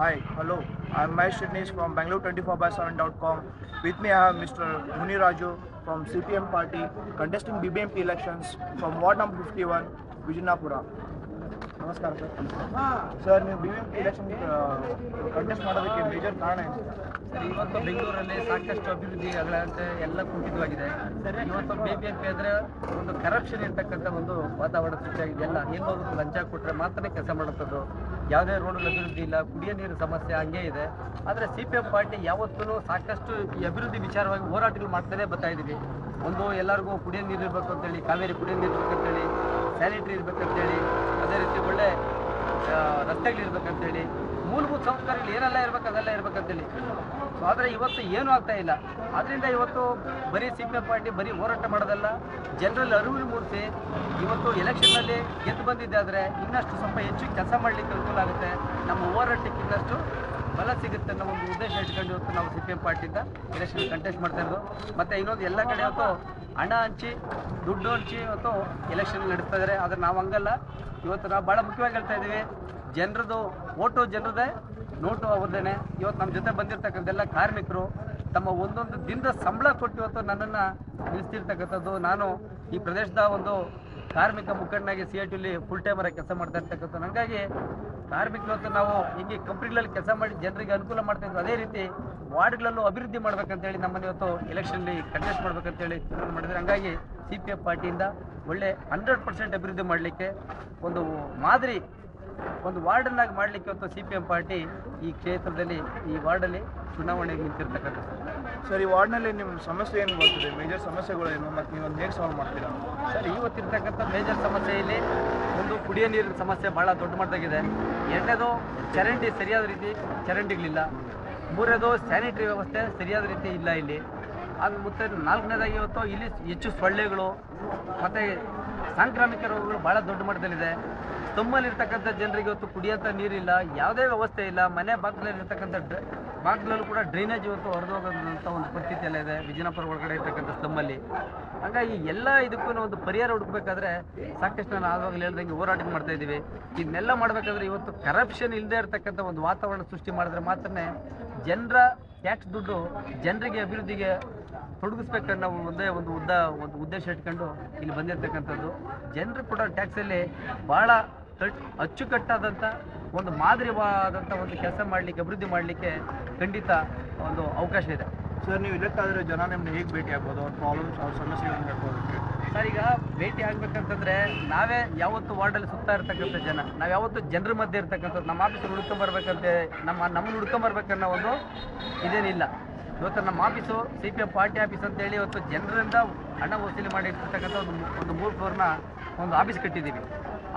Hi, hello. I'm Mahesh Shirnish from Bangalore24/7.com. With me, I have Mr. Muni Raju from CPM party contesting BBMP elections from Ward number 51, Vijayapura. ನಮಸ್ಕಾರ sir ನೀವು BBMP election contest ಮಾಡೋದಕ್ಕೆ major ಕಾರಣ ಏನು sir? ಇವತ್ತು ಬೆಂಗಳೂರಲ್ಲಿ ಸಾಕಷ್ಟು ಅಭಿವೃದ್ಧಿಗಳಂತೆ ಎಲ್ಲ ಕುಂಠಿತವಾಗಿದೆ. ಇವತ್ತು BBMP ಅಂದರೆ ಒಂದು ಕರಪ್ಷನ್ ಇರ್ತಕ್ಕಂಥ ಒಂದು ವಾತಾವರಣ ಸೃಷ್ಟಿಯಾಗಿದೆ. ಎಲ್ಲ ಎಲ್ಲೋದ್ರು ಲಂಚ ಕೊಟ್ಟರೆ ಮಾತ್ರ ಕೆಲಸ ಮಾಡುವಂಥದ್ದು. ಯಾವುದೇ ರೋಡ್ ಅಭಿವೃದ್ಧಿ ಇಲ್ಲ, ಕುಡಿಯೋ ನೀರು ಸಮಸ್ಯೆ ಹಂಗೆ ಇದೆ. ಆದರೆ CPM ಪಾರ್ಟಿ ಯಾವತ್ತೂ ಸಾಕಷ್ಟು ಈ ಅಭಿವೃದ್ಧಿ ವಿಚಾರವಾಗಿ ಹೋರಾಟಗಳು ಮಾಡ್ತಾನೆ ಬರ್ತಾ ಇದ್ದೀವಿ. ಒಂದು ಎಲ್ಲರಿಗೂ ಕುಡಿಯೋ ನೀರು ಇರಬೇಕು ಅಂತೇಳಿ, ಕಾವೇರಿ ಕುಡಿಯೋ ನೀರು ಇರ್ಬೇಕಂತೇಳಿ, ಸ್ಯಾನಿಟ್ರಿ ಇರ್ಬೇಕಂತೇಳಿ, ಅದೇ ರೀತಿ ಒಳ್ಳೆ ರಸ್ತೆಗಳಿರ್ಬೇಕಂತೇಳಿ, ಮೂಲಭೂತ ಸೌಕರ್ಯಗಳು ಏನೆಲ್ಲ ಇರ್ಬೇಕು ಅದೆಲ್ಲ ಇರ್ಬೇಕಂತೇಳಿ. ಸೊ ಆದರೆ ಇವತ್ತು ಏನೂ ಆಗ್ತಾ ಇಲ್ಲ. ಅದರಿಂದ ಇವತ್ತು ಬರೀ CPM ಪಾರ್ಟಿ ಬರೀ ಹೋರಾಟ ಮಾಡೋದಲ್ಲ, ಜನರಲ್ಲಿ ಅರಿವು ಮೂಡಿಸಿ ಇವತ್ತು ಎಲೆಕ್ಷನ್ನಲ್ಲಿ ಗೆದ್ದು ಬಂದಿದ್ದೆ ಆದರೆ ಇನ್ನಷ್ಟು ಸ್ವಲ್ಪ ಹೆಚ್ಚು ಕೆಲಸ ಮಾಡಲಿಕ್ಕೆ ಅನುಕೂಲ ಆಗುತ್ತೆ, ನಮ್ಮ ಹೋರಾಟಕ್ಕೆ ಇನ್ನಷ್ಟು ಬಲ ಸಿಗುತ್ತೆ ಅನ್ನೋ ಒಂದು ಉದ್ದೇಶ ಇಟ್ಕೊಂಡು ಇವತ್ತು ನಾವು CPM ಪಾರ್ಟಿಯಿಂದ ಎಲೆಕ್ಷನ್ ಕಂಟೆಸ್ಟ್ ಮಾಡ್ತಾ ಇರೋದು. ಮತ್ತು ಇನ್ನೊಂದು ಎಲ್ಲ ಕಡೆ ಇವತ್ತು ಹಣ ಹಂಚಿ ದುಡ್ಡು ಹಂಚಿ ಇವತ್ತು ಎಲೆಕ್ಷನ್ ನಡೆಸ್ತಾ ಇದ್ದಾರೆ. ಆದರೆ ನಾವು ಹಂಗಲ್ಲ. ಇವತ್ತು ನಾವು ಭಾಳ ಮುಖ್ಯವಾಗಿ ಹೇಳ್ತಾ ಇದ್ದೀವಿ, ಜನರದು ಓಟು ಜನರದೇ, ನೋಟು ಅವ್ರದ್ದೇನೆ. ಇವತ್ತು ನಮ್ಮ ಜೊತೆ ಬಂದಿರತಕ್ಕಂಥೆಲ್ಲ ಕಾರ್ಮಿಕರು ತಮ್ಮ ಒಂದೊಂದು ದಿನದ ಸಂಬಳ ಕೊಟ್ಟು ಇವತ್ತು ನನ್ನನ್ನು ನಿಲ್ಲಿಸ್ತಿರ್ತಕ್ಕಂಥದ್ದು. ನಾನು ಈ ಪ್ರದೇಶದ ಒಂದು ಕಾರ್ಮಿಕ ಮುಖಂಡನಾಗಿ CITಯಲ್ಲಿ ಫುಲ್ ಟೈಮರಾಗಿ ಕೆಲಸ ಮಾಡ್ತಾ ಇರ್ತಕ್ಕಂಥದ್ದು. ಹಾಗಾಗಿ ಕಾರ್ಮಿಕರು ಇವತ್ತು ನಾವು ಹಿಂಗೆ ಕಂಪ್ನಿಗಳಲ್ಲಿ ಕೆಲಸ ಮಾಡಿ ಜನರಿಗೆ ಅನುಕೂಲ ಮಾಡ್ತಾ ಇದ್ವಿ. ಅದೇ ರೀತಿ ವಾರ್ಡ್ಗಳಲ್ಲೂ ಅಭಿವೃದ್ಧಿ ಮಾಡ್ಬೇಕಂತೇಳಿ ನಮ್ಮನ್ನು ಇವತ್ತು ಎಲೆಕ್ಷನ್ಲಿ ಕಂಟೆಸ್ಟ್ ಮಾಡ್ಬೇಕಂತೇಳಿ ತೀರ್ಮಾನ ಮಾಡಿದರೆ. ಹಾಗಾಗಿ CPM ಪಾರ್ಟಿಯಿಂದ ಒಳ್ಳೆ 100% ಅಭಿವೃದ್ಧಿ ಮಾಡಲಿಕ್ಕೆ ಒಂದು ಮಾದರಿ ಒಂದು ವಾರ್ಡನ್ನಾಗಿ ಮಾಡಲಿಕ್ಕೆ ಇವತ್ತು CPM ಪಾರ್ಟಿ ಈ ಕ್ಷೇತ್ರದಲ್ಲಿ ಈ ವಾರ್ಡಲ್ಲಿ ಚುನಾವಣೆಗೆ ನಿಂತಿರ್ತಕ್ಕಂಥದ್ದು. ಸರ್, ಈ ವಾರ್ಡ್ನಲ್ಲಿ ನಿಮ್ಮ ಸಮಸ್ಯೆ ಏನು ಬರ್ತದೆ, ಮೇಜರ್ ಸಮಸ್ಯೆಗಳೇನು, ಮತ್ತು ನೀವು ಅದನ್ನ ಹೇಗೆ ಸಾಲ್ವ್ ಮಾಡ್ತೀರಾ? ಸರ್, ಇವತ್ತಿರ್ತಕ್ಕಂಥ ಮೇಜರ್ ಸಮಸ್ಯೆಯಲ್ಲಿ ಒಂದು ಕುಡಿಯೋ ನೀರಿನ ಸಮಸ್ಯೆ ಭಾಳ ದೊಡ್ಡ ಮಟ್ಟದಾಗಿದೆ. ಎರಡನೇದು ಚರಂಡಿ ಸರಿಯಾದ ರೀತಿ ಚರಂಡಿಗಳಿಲ್ಲ. ಮೂರನೇದು ಸ್ಯಾನಿಟರಿ ವ್ಯವಸ್ಥೆ ಸರಿಯಾದ ರೀತಿ ಇಲ್ಲ ಇಲ್ಲಿ. ಅದು ಮತ್ತು ನಾಲ್ಕನೇದಾಗಿ ಇವತ್ತು ಇಲ್ಲಿ ಹೆಚ್ಚು ಸೊಳ್ಳೆಗಳು ಮತ್ತು ಸಾಂಕ್ರಾಮಿಕ ರೋಗಗಳು ಭಾಳ ದೊಡ್ಡ ಮಟ್ಟದಲ್ಲಿದೆ. ತಮ್ಮಲ್ಲಿರ್ತಕ್ಕಂಥ ಜನರಿಗೆ ಇವತ್ತು ಕುಡಿಯೋಂಥ ನೀರಿಲ್ಲ, ಯಾವುದೇ ವ್ಯವಸ್ಥೆ ಇಲ್ಲ. ಮನೆ ಬಾಗಿಲಲ್ಲಿರ್ತಕ್ಕಂಥ ಬಾಗಿಲಲ್ಲೂ ಕೂಡ ಡ್ರೈನೇಜ್ ಇವತ್ತು ಹೊರದೋಗೋದಂಥ ಒಂದು ಪರಿಸ್ಥಿತಿ ಎಲ್ಲ ಇದೆ ವಿಜಯನಗರ ಒಳಗಡೆ ಇರ್ತಕ್ಕಂಥ ತಮ್ಮಲ್ಲಿ. ಹಾಗಾಗಿ ಎಲ್ಲ ಇದಕ್ಕೂ ಒಂದು ಪರಿಹಾರ ಹುಡುಕಬೇಕಾದ್ರೆ ಸಾಕಷ್ಟು ನಾನು ಆವಾಗಲೇ ಹೇಳ್ದಂಗೆ ಹೋರಾಟ ಮಾಡ್ತಾ ಇದ್ದೀವಿ. ಇದನ್ನೆಲ್ಲ ಮಾಡಬೇಕಾದ್ರೆ ಇವತ್ತು ಕರಪ್ಷನ್ ಇಲ್ಲದೆ ಇರತಕ್ಕಂಥ ಒಂದು ವಾತಾವರಣ ಸೃಷ್ಟಿ ಮಾಡಿದ್ರೆ ಮಾತ್ರನೇ ಜನರ ಟ್ಯಾಕ್ಸ್ ದುಡ್ಡು ಜನರಿಗೆ ಅಭಿವೃದ್ಧಿಗೆ ತೊಡಗಿಸ್ಬೇಕನ್ನೋ ಒಂದೇ ಒಂದು ಉದ್ದೇಶ ಇಟ್ಕೊಂಡು ಇಲ್ಲಿ ಬಂದಿರತಕ್ಕಂಥದ್ದು. ಜನರು ಕೂಡ ಟ್ಯಾಕ್ಸಲ್ಲಿ ಭಾಳ ಅಚ್ಚುಕಟ್ಟಾದಂಥ ಒಂದು ಮಾದರಿವಾದಂಥ ಒಂದು ಕೆಲಸ ಮಾಡಲಿಕ್ಕೆ, ಅಭಿವೃದ್ಧಿ ಮಾಡಲಿಕ್ಕೆ ಖಂಡಿತ ಒಂದು ಅವಕಾಶ ಇದೆ. ಸರ್, ನೀವು ಇದಕ್ಕಾದರೆ ಜನ ನಿಮ್ಮನ್ನ ಹೇಗೆ ಭೇಟಿ ಆಗ್ಬೋದು, ಅವ್ರ ಪ್ರಾಬ್ಲಮ್ಸ್, ಅವ್ರ ಸಮಸ್ಯೆಗಳನ್ನು ಹೇಳ್ಬೋದಕ್ಕೆ? ಸರ್, ಈಗ ಭೇಟಿ ಆಗಬೇಕಂತಂದರೆ ನಾವೇ ಯಾವತ್ತು ವಾರ್ಡಲ್ಲಿ ಸುತ್ತಾ ಇರ್ತಕ್ಕಂಥ ಜನ, ನಾವು ಯಾವತ್ತು ಜನರ ಮಧ್ಯೆ ಇರ್ತಕ್ಕಂಥದ್ದು. ನಮ್ಮ ಆಫೀಸಲ್ಲಿ ಹುಡ್ಕೊಂಬರ್ಬೇಕಂತೆ ನಮ್ಮನ್ನು ಹುಡ್ಕೊಂಬರ್ಬೇಕನ್ನೋ ಒಂದು ಇದೇನಿಲ್ಲ. ಇವತ್ತು ನಮ್ಮ ಆಫೀಸು CPM ಪಾರ್ಟಿ ಆಫೀಸ್ ಅಂತೇಳಿ ಇವತ್ತು ಜನರಿಂದ ಹಣ ವಸೂಲಿ ಮಾಡಿರ್ತಕ್ಕಂಥ ಒಂದು 3 ಫ್ಲೋರ್ನ ಒಂದು ಆಫೀಸ್ ಕಟ್ಟಿದ್ದೀವಿ.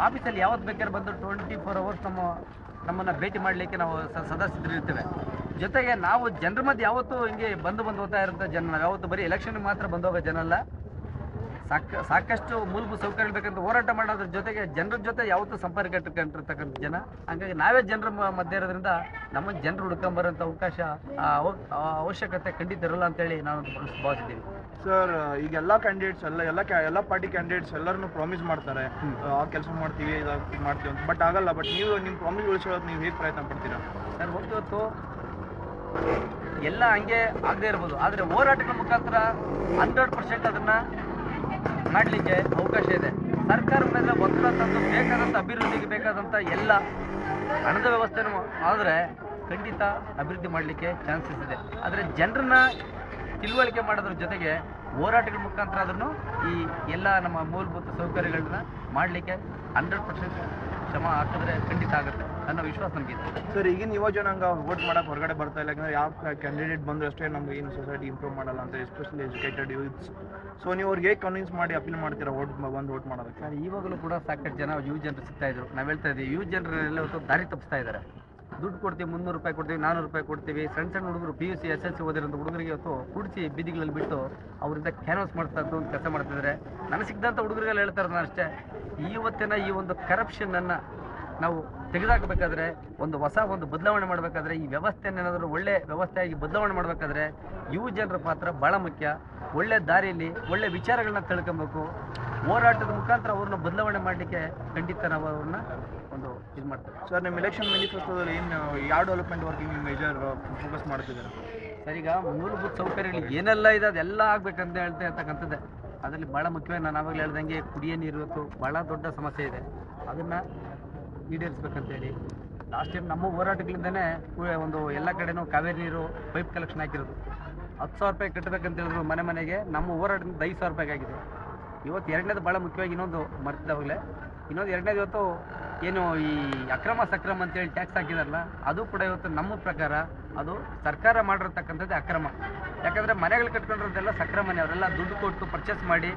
ಆಫೀಸಲ್ಲಿ ಯಾವತ್ತು ಬೇಕಾದ್ರೆ ಬಂದು 24 ಅವರ್ಸ್ ನಮ್ಮನ್ನು ಭೇಟಿ ಮಾಡಲಿಕ್ಕೆ ನಾವು ಸದಸ್ಯರು ಇರ್ತೇವೆ. ಜೊತೆಗೆ ನಾವು ಜನರ ಮಧ್ಯೆ ಯಾವತ್ತೂ ಹಿಂಗೆ ಬಂದು ಹೋಗ್ತಾ ಇರೋಂಥ ಜನ, ನಾವು ಯಾವತ್ತು ಬರೀ ಎಲೆಕ್ಷನ್ಗೆ ಮಾತ್ರ ಬಂದು ಹೋಗೋ ಜನ ಅಲ್ಲ. ಸಾಕಷ್ಟು ಮೂಲಭೂತ ಸೌಕರ್ಯ ಬೇಕಂತ ಹೋರಾಟ ಮಾಡೋದ್ರ ಜೊತೆಗೆ ಜನರ ಜೊತೆ ಯಾವತ್ತೂ ಸಂಪರ್ಕ ಇಟ್ಕೊಂಡಿರ್ತಕ್ಕಂಥ ಜನ. ಹಾಗಾಗಿ ನಾವೇ ಜನರ ಮಧ್ಯೆ ಇರೋದ್ರಿಂದ ನಮ್ಮ ಜನರು ಹುಡ್ಕೊಂಬರೋಂಥ ಅವಶ್ಯಕತೆ ಖಂಡಿತ ಇರಲ್ಲ ಅಂತೇಳಿ ನಾವು ಭಾವಿಸಿದ್ದೀವಿ. ಸರ್, ಈಗ ಎಲ್ಲ ಕ್ಯಾಂಡಿಡೇಟ್ಸ್ ಎಲ್ಲ ಪಾರ್ಟಿ ಕ್ಯಾಂಡಿಡೇಟ್ಸ್ ಎಲ್ಲರನ್ನು ಪ್ರಾಮಿಸ್ ಮಾಡ್ತಾರೆ, ಆ ಕೆಲಸ ಮಾಡ್ತೀವಿ, ಇದು ಮಾಡ್ತೀವಿ ಅಂತ. ಬಟ್ ಆಗಲ್ಲ. ಬಟ್ ನೀವು ನಿಮ್ಮ ಪ್ರಾಮಿಸ್ ಉಳಿಸೋದು ನೀವು ಹೇಗೆ ಪ್ರಯತ್ನ ಪಡ್ತೀರಾ? ಸರ್, ಹೊತ್ತು ಎಲ್ಲ ಹಂಗೆ ಆಗದೆ ಇರ್ಬೋದು, ಆದರೆ ಹೋರಾಟಗಳ ಮುಖಾಂತರ 100% ಅದನ್ನು ಮಾಡಲಿಕ್ಕೆ ಅವಕಾಶ ಇದೆ. ಸರ್ಕಾರದ ಮೇಲೆ ಒತ್ತಡ ತಂದು ಬೇಕಾದಂಥ ಅಭಿವೃದ್ಧಿಗೆ ಬೇಕಾದಂಥ ಎಲ್ಲ ಹಣದ ವ್ಯವಸ್ಥೆನೂ ಆದರೆ ಖಂಡಿತ ಅಭಿವೃದ್ಧಿ ಮಾಡಲಿಕ್ಕೆ ಚಾನ್ಸಸ್ ಇದೆ. ಆದರೆ ಜನರನ್ನ ತಿಳುವಳಿಕೆ ಮಾಡೋದ್ರ ಜೊತೆಗೆ ಹೋರಾಟಗಳ ಮುಖಾಂತರ ಅದನ್ನು ಈ ಎಲ್ಲ ನಮ್ಮ ಮೂಲಭೂತ ಸೌಕರ್ಯಗಳನ್ನ ಮಾಡಲಿಕ್ಕೆ 100% ಶ್ರಮ ಹಾಕಿದ್ರೆ ಖಂಡಿತ ಆಗುತ್ತೆ ಅನ್ನೋ ವಿಶ್ವಾಸ ನಮಗಿದೆ. ಸರ್, ಈಗಿನ ಯುವ ಜನಾಂಗ ವೋಟ್ ಮಾಡೋಕೆ ಹೊರಗಡೆ ಬರ್ತಾ ಇಲ್ಲ. ಯಾಕಂದರೆ ಯಾವ ಕ್ಯಾಂಡಿಡೇಟ್ ಬಂದರೂ ಅಷ್ಟೇ ನಮ್ಗೆ ಏನು ಸೊಸೈಟಿ ಇಂಪ್ರೂವ್ ಮಾಡಲ್ಲ ಅಂತ, ಎಸ್ಪೆಷಲಿ ಎಜುಕೇಟೆಡ್ ಯೂತ್ಸ್. ಸೊ ನೀವು ಅವ್ರಿಗೆ ಹೇಗೆ ಕನ್ವಿನ್ಸ್ ಮಾಡಿ ಅಪೀಲ್ ಮಾಡ್ತೀರಾ ವೋಟ್ ಮಾಡೋದಕ್ಕೆ? ಸರ್, ಇವಾಗಲೂ ಕೂಡ ಸಾಕಷ್ಟು ಜನ ಯುವ ಜನರು ಸಿಗ್ತಾಯಿದ್ರು. ನಾವು ಹೇಳ್ತಾ ಇದ್ದೀವಿ, ಯುವ ಜನರೆಲ್ಲ ಇವತ್ತು ದಾರಿ ತಪ್ಪಿಸ್ತಾ ಇದ್ದಾರೆ. ದುಡ್ಡು ಕೊಡ್ತೀವಿ, 300 ರೂಪಾಯಿ ಕೊಡ್ತೀವಿ, 400 ರೂಪಾಯಿ ಕೊಡ್ತೀವಿ. ಸಣ್ಣ ಹುಡುಗರು PUC SSLC ಓದಿರೋಂಥ ಹುಡುಗರಿಗೆ ಇವತ್ತು ಕುಡಿಸಿ ಬೀದಿಗಳಲ್ಲಿ ಬಿಟ್ಟು ಅವರಿಂದ ಕ್ಯಾನ್ವಾಸ್ ಮಾಡ್ತಾ ಇದ್ದು ಒಂದು ಕೆಲಸ ಮಾಡ್ತಿದ್ದಾರೆ. ನನಗೆ ಸಿಗ್ದಂಥ ಹುಡುಗರಿಗೆಲ್ಲ ಹೇಳ್ತಾರೆ ನಾನು ಅಷ್ಟೇ, ಇವತ್ತಿನ ಈ ಒಂದು ಕರಪ್ಷನನ್ನು ನಾವು ತೆಗೆದುಹಾಕಬೇಕಾದ್ರೆ, ಒಂದು ಬದಲಾವಣೆ ಮಾಡಬೇಕಾದ್ರೆ, ಈ ವ್ಯವಸ್ಥೆಯನ್ನೇನಾದರೂ ಒಳ್ಳೆ ವ್ಯವಸ್ಥೆಯಾಗಿ ಬದಲಾವಣೆ ಮಾಡಬೇಕಾದ್ರೆ ಯುವ ಜನರ ಪಾತ್ರ ಭಾಳ ಮುಖ್ಯ. ಒಳ್ಳೆ ದಾರಿಯಲ್ಲಿ ಒಳ್ಳೆ ವಿಚಾರಗಳನ್ನ ತಿಳ್ಕೊಬೇಕು. ಹೋರಾಟದ ಮುಖಾಂತರ ಅವ್ರನ್ನ ಬದಲಾವಣೆ ಮಾಡಲಿಕ್ಕೆ ಖಂಡಿತ ನಾವು ಅವ್ರನ್ನ ಒಂದು ಇದು ಮಾಡ್ತಾರೆ. ಸರ್ ನಿಮ್ಮ ಎಲೆಕ್ಷನ್ ಮ್ಯಾನಿಫೆಸ್ಟೋದಲ್ಲಿ ಏನು ಯಾವ ಡೆವಲಪ್ಮೆಂಟ್ ವರ್ಕಿಂಗ್ ನೀವು ಮೇಜರ್ ಫೋಕಸ್ ಮಾಡ್ತಿದ್ದಾರೆ? ಸರ್ ಈಗ ಮೂಲಭೂತ ಸೌಕರ್ಯಗಳು ಏನೆಲ್ಲ ಇದೆ ಅದೆಲ್ಲ ಆಗ್ಬೇಕಂತ ಹೇಳ್ತಾ ಇರ್ತಕ್ಕಂಥದ್ದೇ. ಅದರಲ್ಲಿ ಭಾಳ ಮುಖ್ಯವಾಗಿ ನಾನು ಆವಾಗಲೇ ಹೇಳ್ದಂಗೆ ಕುಡಿಯೋ ನೀರು ಇವತ್ತು ಭಾಳ ದೊಡ್ಡ ಸಮಸ್ಯೆ ಇದೆ, ಅದನ್ನು ಈಡೇರಿಸ್ಬೇಕಂತೇಳಿ ಲಾಸ್ಟ್ ಟೈಮ್ ನಮ್ಮ ಹೋರಾಟಗಳಿಂದನೇ ಒಂದು ಎಲ್ಲ ಕಡೆನೂ ಕಾವೇರಿ ನೀರು ಪೈಪ್ ಕಲೆಕ್ಷನ್ ಹಾಕಿರೋದು. 10,000 ರೂಪಾಯಿ ಕಟ್ಟಬೇಕಂತ ಹೇಳಿದ್ರು ಮನೆ ಮನೆಗೆ, ನಮ್ಮ ಹೋರಾಟದಿಂದ 5,000 ರೂಪಾಯಿ ಆಗಿದೆ. ಇವತ್ತು ಎರಡನೇದು ಭಾಳ ಮುಖ್ಯವಾಗಿ ಇನ್ನೊಂದು ಮರ್ತಿದ್ದಾಗಲೇ, ಇನ್ನೊಂದು ಎರಡನೇದು ಇವತ್ತು ಏನು ಈ ಅಕ್ರಮ ಸಕ್ರಮ ಅಂತೇಳಿ ಟ್ಯಾಕ್ಸ್ ಹಾಕಿದಾರಲ್ಲ, ಅದು ಕೂಡ ಇವತ್ತು ನಮ್ಮ ಪ್ರಕಾರ ಅದು ಸರ್ಕಾರ ಮಾಡಿರ್ತಕ್ಕಂಥದ್ದು ಅಕ್ರಮ. ಯಾಕಂದರೆ ಮನೆಗಳು ಕಟ್ಕೊಂಡಿರೋದೆಲ್ಲ ಸಕ್ರಮನೆ, ಅವರೆಲ್ಲ ದುಡ್ಡು ಕೊಟ್ಟು ಪರ್ಚೇಸ್ ಮಾಡಿ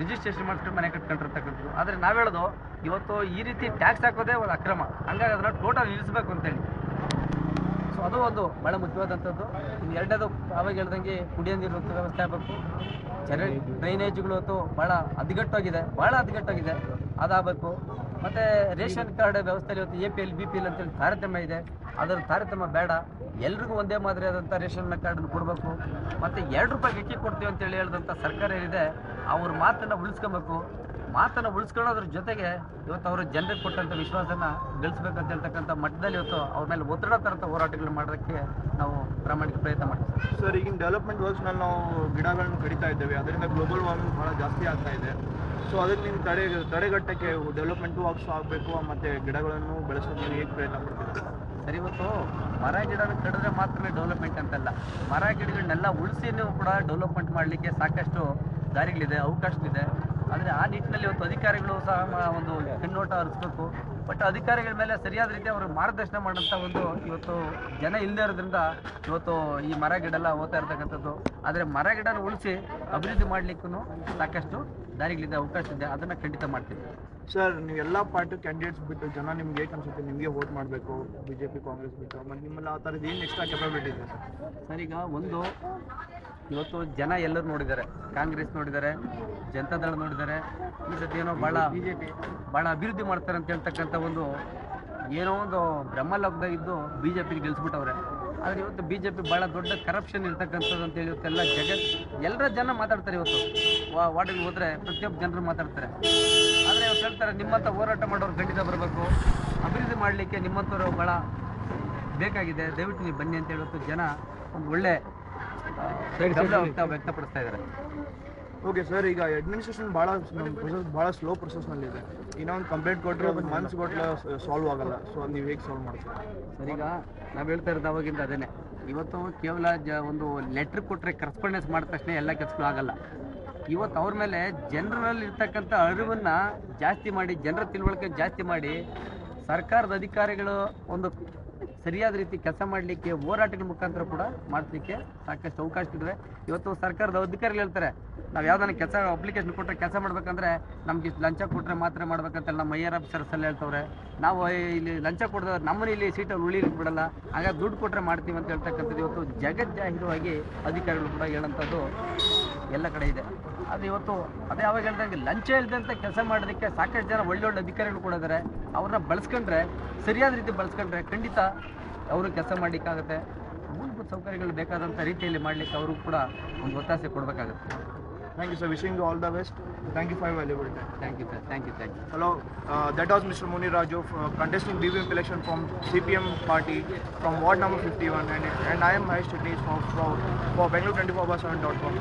ರಿಜಿಸ್ಟ್ರೇಷನ್ ಮಾಡಿಸ್ಕೊಂಡು ಮನೆ ಕಟ್ಕೊಂಡಿರ್ತಕ್ಕಂಥದ್ದು. ಆದರೆ ನಾವು ಹೇಳೋದು ಇವತ್ತು ಈ ರೀತಿ ಟ್ಯಾಕ್ಸ್ ಹಾಕೋದೇ ಒಂದು ಅಕ್ರಮ, ಹಂಗಾಗಿ ಅದನ್ನು ಟೋಟಲ್ ನಿಲ್ಲಿಸಬೇಕು ಅಂತೇಳಿ. ಸೊ ಅದು ಒಂದು ಭಾಳ ಮುಖ್ಯವಾದಂಥದ್ದು. ಇನ್ನು ಎರಡನೇದು ಆವಾಗ ಹೇಳ್ದಂಗೆ ಕುಡಿಯೋ ನೀರು ವ್ಯವಸ್ಥೆ ಆಗಬೇಕು. ಡ್ರೈನೇಜ್ಗಳು ಇವತ್ತು ಭಾಳ ಹದಗೆಟ್ಟಾಗಿದೆ, ಅದಾಗಬೇಕು. ಮತ್ತು ರೇಷನ್ ಕಾರ್ಡ್ ವ್ಯವಸ್ಥೆಯಲ್ಲಿ ಇವತ್ತು APL BPL ಅಂತೇಳಿ ತಾರತಮ್ಯ ಇದೆ, ಅದರ ತಾರತಮ್ಯ ಬೇಡ, ಎಲ್ರಿಗೂ ಒಂದೇ ಮಾದರಿಯಾದಂಥ ರೇಷನ್ ಕಾರ್ಡನ್ನು ಕೊಡಬೇಕು. ಮತ್ತು 2 ರೂಪಾಯಿಗೆ ಅಕ್ಕಿ ಕೊಡ್ತೀವಿ ಅಂತೇಳಿ ಹೇಳಿದಂಥ ಸರ್ಕಾರ ಏನಿದೆ ಅವ್ರ ಮಾತನ್ನು ಉಳಿಸ್ಕೊಬೇಕು. ಮಾತನ್ನು ಉಳಿಸ್ಕೊಳ್ಳೋದ್ರ ಜೊತೆಗೆ ಇವತ್ತು ಅವರು ಜನರಿಗೆ ಕೊಟ್ಟಂಥ ವಿಶ್ವಾಸನ ಗಳಿಸ್ಬೇಕಂತ ಹೇಳ್ತಕ್ಕಂಥ ಮಟ್ಟದಲ್ಲಿ ಇವತ್ತು ಅವ್ರ ಮೇಲೆ ಒತ್ತಡ ತರಂಥ ಹೋರಾಟಗಳು ಮಾಡೋದಕ್ಕೆ ನಾವು ಪ್ರಾಮಾಣಿಕ ಪ್ರಯತ್ನ ಮಾಡ್ತೀವಿ. ಸರ್ ಈಗಿನ ಡೆವಲಪ್ಮೆಂಟ್ ವರ್ಕ್ಸ್ನಲ್ಲಿ ನಾವು ಗಿಡಗಳನ್ನು ಕಡಿತಾ ಇದ್ದೇವೆ, ಅದರಿಂದ ಗ್ಲೋಬಲ್ ವಾರ್ಮಿಂಗ್ ಭಾಳ ಜಾಸ್ತಿ ಆಗ್ತಾ ಇದೆ. ಸೊ ಅದಕ್ಕೆ ನೀವು ತಡೆಗಟ್ಟಕ್ಕೆ ಡೆವಲಪ್ಮೆಂಟ್ ವರ್ಕ್ಸ್ ಆಗಬೇಕು ಮತ್ತು ಗಿಡಗಳನ್ನು ಬೆಳೆಸೋದು ನೀವು ಹೇಗೆ ಪ್ರಯತ್ನ ಪಡ್ತೀವಿ? ಸರ್ ಇವತ್ತು ಮರ ಗಿಡನ ಕಡಿದ್ರೆ ಮಾತ್ರ ಡೆವಲಪ್ಮೆಂಟ್ ಅಂತಲ್ಲ, ಮರ ಗಿಡಗಳನ್ನೆಲ್ಲ ಉಳಿಸಿನೂ ಕೂಡ ಡೆವಲಪ್ಮೆಂಟ್ ಮಾಡಲಿಕ್ಕೆ ಸಾಕಷ್ಟು ದಾರಿಗಳಿದೆ, ಅವಕಾಶಗಳಿದೆ. ಆದರೆ ಆ ನಿಟ್ಟಿನಲ್ಲಿ ಇವತ್ತು ಅಧಿಕಾರಿಗಳು ಸಹ ಒಂದು ಕಣ್ಣೋಟ ಹರಿಸ್ಬೇಕು. ಬಟ್ ಅಧಿಕಾರಿಗಳ ಮೇಲೆ ಸರಿಯಾದ ರೀತಿ ಅವರು ಮಾರ್ಗದರ್ಶನ ಮಾಡೋಂಥ ಒಂದು ಇವತ್ತು ಜನ ಇಲ್ಲದೇ ಇರೋದ್ರಿಂದ ಇವತ್ತು ಈ ಮರ ಗಿಡ ಎಲ್ಲ ಹೋಗ್ತಾ ಇರ್ತಕ್ಕಂಥದ್ದು. ಆದರೆ ಮರ ಗಿಡನ ಉಳಿಸಿ ಅಭಿವೃದ್ಧಿ ಮಾಡಲಿಕ್ಕೂ ಸಾಕಷ್ಟು ದಾರಿಗಳಿದೆ, ಅವಕಾಶ ಇದೆ, ಅದನ್ನು ಖಂಡಿತ ಮಾಡ್ತೀವಿ. ಸರ್ ನೀವು ಎಲ್ಲ ಪಾರ್ಟಿ ಕ್ಯಾಂಡಿಡೇಟ್ಸ್ ಬಿಟ್ಟು ಜನ ನಿಮ್ಗೆ ಹೇಗೆ ಅನ್ಸುತ್ತೆ ನಿಮಗೆ ವೋಟ್ ಮಾಡಬೇಕು, BJP ಕಾಂಗ್ರೆಸ್ ಬಿಟ್ಟು? ಮತ್ತು ನಿಮ್ಮಲ್ಲಿ ಆ ಥರದ್ದು ಏನು ಎಕ್ಸ್ಟ್ರಾ ಕೆಪಾಬಿಲಿಟಿ ಇದೆ ಸರ್? ಈಗ ಒಂದು ಇವತ್ತು ಜನ ಎಲ್ಲರೂ ನೋಡಿದ್ದಾರೆ, ಕಾಂಗ್ರೆಸ್ ನೋಡಿದ್ದಾರೆ, ಜನತಾದಳ ನೋಡಿದ್ದಾರೆ, ಈ ಸತಿ ಏನೋ BJP ಭಾಳ ಅಭಿವೃದ್ಧಿ ಮಾಡ್ತಾರೆ ಅಂತ ಹೇಳ್ತಕ್ಕಂಥ ಒಂದು ಏನೋ ಒಂದು ಬ್ರಹ್ಮಲೋಕದಾಗಿದ್ದು BJPಗೆ ಗೆಲ್ಸ್ಬಿಟ್ಟವ್ರೆ. ಆದರೆ ಇವತ್ತು BJP ಭಾಳ ದೊಡ್ಡ ಕರಪ್ಷನ್ ಇರ್ತಕ್ಕಂಥದ್ದು ಅಂತೇಳಿ ಇವತ್ತೆಲ್ಲ ಎಲ್ಲರ ಜನ ಮಾತಾಡ್ತಾರೆ. ಇವತ್ತು ವಾರ್ಡಿಗೆ ಹೋದರೆ ಪ್ರತಿಯೊಬ್ಬ ಜನರು ಮಾತಾಡ್ತಾರೆ. ಆದರೆ ಇವತ್ತು ಹೇಳ್ತಾರೆ ನಿಮ್ಮಂಥ ಹೋರಾಟ ಮಾಡೋರು ಖಂಡಿತ ಬರಬೇಕು, ಅಭಿವೃದ್ಧಿ ಮಾಡಲಿಕ್ಕೆ ನಿಮ್ಮಂಥವ್ರು ಭಾಳ ಬೇಕಾಗಿದೆ, ದಯವಿಟ್ಟು ನೀವು ಬನ್ನಿ ಅಂತ ಹೇಳಿ ಜನ ಒಂದು ಒಳ್ಳೆ ವ್ಯಕ್ತಪಡಿಸ್ತಾ ಇದ್ದಾರೆ. ಓಕೆ ಸರ್, ಈಗ ಅಡ್ಮಿನಿಸ್ಟ್ರೇಷನ್ ಭಾಳ ಸ್ಲೋ ಪ್ರೊಸೆಸ್ನಲ್ಲಿದೆ. ಇನ್ನೊಂದು ಕಂಪ್ಲೇಂಟ್ ಕೊಟ್ಟರೆ ಒಂದು ಮಂತ್ಸ್ ಕೊಟ್ಟರೆ ಸಾಲ್ವ್ ಆಗಲ್ಲ. ಸೊ ನೀವು ಹೇಗೆ ಸಾಲ್ವ್ ಮಾಡ್ತೀವಿ? ಸರ್ ಈಗ ನಾವು ಹೇಳ್ತಾ ಇರೋದು ಅವಾಗಿಂದ ಅದೇನೆ. ಇವತ್ತು ಕೇವಲ ಒಂದು ಲೆಟ್ರ್ ಕೊಟ್ಟರೆ ಕರೆಸ್ಪಾಂಡೆನ್ಸ್ ಮಾಡಿದ ತಕ್ಷಣ ಎಲ್ಲ ಕೆಲಸಗಳು ಆಗಲ್ಲ. ಇವತ್ತು ಅವ್ರ ಮೇಲೆ ಜನರಲ್ಲಿ ಇರ್ತಕ್ಕಂಥ ಅರಿವನ್ನು ಜಾಸ್ತಿ ಮಾಡಿ, ಜನರ ತಿಳುವಳಿಕೆ ಜಾಸ್ತಿ ಮಾಡಿ, ಸರ್ಕಾರದ ಅಧಿಕಾರಿಗಳು ಒಂದು ಸರಿಯಾದ ರೀತಿ ಕೆಲಸ ಮಾಡಲಿಕ್ಕೆ ಹೋರಾಟಗಳ ಮುಖಾಂತರ ಕೂಡ ಮಾಡಲಿಕ್ಕೆ ಸಾಕಷ್ಟು ಅವಕಾಶಗಳಿವೆ. ಇವತ್ತು ಸರ್ಕಾರದ ಅಧಿಕಾರಿಗಳು ಹೇಳ್ತಾರೆ ನಾವು ಯಾವುದನ್ನ ಕೆಲಸ ಅಪ್ಲಿಕೇಶನ್ ಕೊಟ್ಟರೆ ಕೆಲಸ ಮಾಡ್ಬೇಕಂದ್ರೆ ನಮ್ಗೆ ಲಂಚ ಕೊಟ್ಟರೆ ಮಾತ್ರ ಮಾಡ್ಬೇಕಂತೆಲ್ಲ ನಮ್ಮ ಐಆರ್ ಆಫೀಸರ್ಸ್ ಎಲ್ಲ ಹೇಳ್ತವ್ರೆ. ನಾವು ಇಲ್ಲಿ ಲಂಚ ಕೊಡಿದ್ರೆ ನಮ್ಮನ್ನ ಇಲ್ಲಿ ಸೀಟಲ್ಲಿ ಉಳಿಲಿಕ್ಕೆ ಬಿಡಲ್ಲ, ಹಾಗಾಗಿ ದುಡ್ಡು ಕೊಟ್ಟರೆ ಮಾಡ್ತೀವಿ ಅಂತ ಹೇಳ್ತಕ್ಕಂಥದ್ದು ಇವತ್ತು ಜಗಜ್ಜಾಹೀರವಾಗಿ ಅಧಿಕಾರಿಗಳು ಕೂಡ ಹೇಳೋಂಥದ್ದು ಎಲ್ಲ ಕಡೆ ಇದೆ. ಆದರೆ ಇವತ್ತು ಅದೇ ಯಾವಾಗ ಹೇಳ್ದಂಗೆ ಲಂಚ ಇಲ್ಲದಂತೆ ಕೆಲಸ ಮಾಡೋದಕ್ಕೆ ಸಾಕಷ್ಟು ಜನ ಒಳ್ಳೊಳ್ಳೆ ಅಧಿಕಾರಿಗಳು ಕೂಡ ಇದ್ದಾರೆ. ಅವ್ರನ್ನ ಬಳಸ್ಕೊಂಡ್ರೆ, ಸರಿಯಾದ ರೀತಿ ಬಳಸ್ಕೊಂಡ್ರೆ ಖಂಡಿತ ಅವರು ಕೆಲಸ ಮಾಡಲಿಕ್ಕಾಗುತ್ತೆ. ಮೂಲಭೂತ ಸೌಕರ್ಯಗಳು ಬೇಕಾದಂಥ ರೀತಿಯಲ್ಲಿ ಮಾಡಲಿಕ್ಕೆ ಅವರು ಕೂಡ ಒಂದು ಒತ್ತಾಸೆ ಕೊಡಬೇಕಾಗುತ್ತೆ. Thank you, sir. Wishing you all the best. Thank you for your valuable time. Thank you, sir. Thank you. Hello, that was Mr. Munir Raju contesting BBMP election from CPM party from ward number 51, and I am Mahesh Chetty for Bangalore 24/7.com.